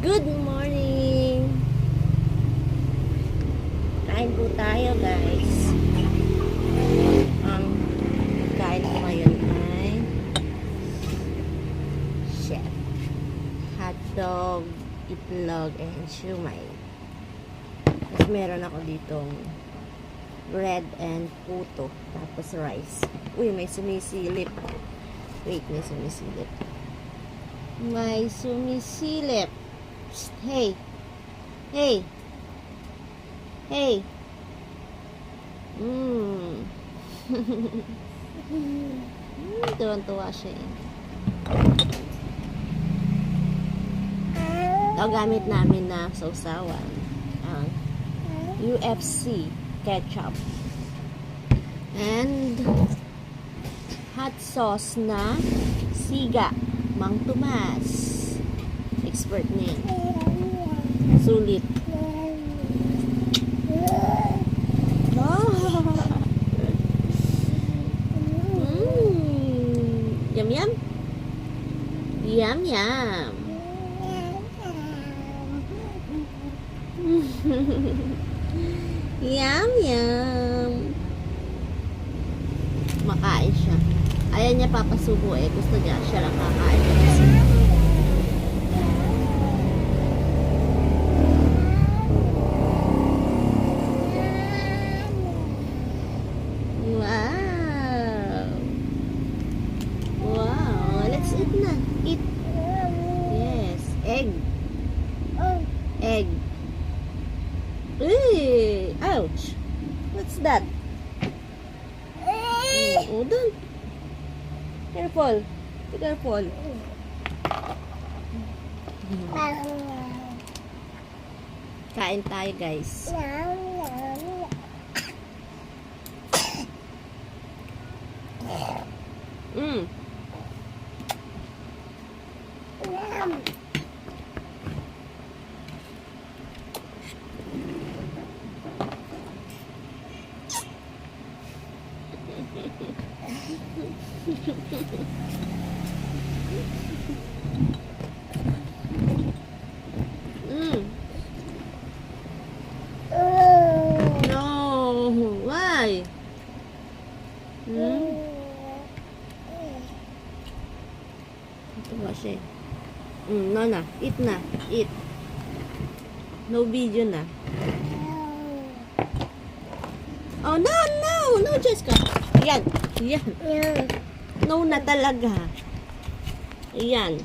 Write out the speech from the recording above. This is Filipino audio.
Good morning! Kain po tayo, guys. Ang kain ko ngayon ay chef. Hotdog, itlog, and shumai. Tapos meron ako ditong bread and puto. Tapos rice. Uy, may sumisilip. Wait, may sumisilip. May sumisilip. Psst, hey. Hey. Hey. Tuwan-tuwa siya eh. Ito gamit namin na sausawan. Ang UFC ketchup. And hot sauce na siga. Mang Tomas. Expert name. Sulit. Yum yum. Yum yum. Yum yum. Makain siya. Ayaw niya papasubo eh. Gusto niya siya lang kakain. Wow. Wow. Let's eat na. Eat. Yes. Egg. Egg. Hey. Ouch. What's that? Oh, don't. Careful. Be careful. Kain tayo, guys. No, why? Ito ba siya? No na, eat na, eat. No video na. Oh, no, Jessica. Yan. No na talaga. Yan.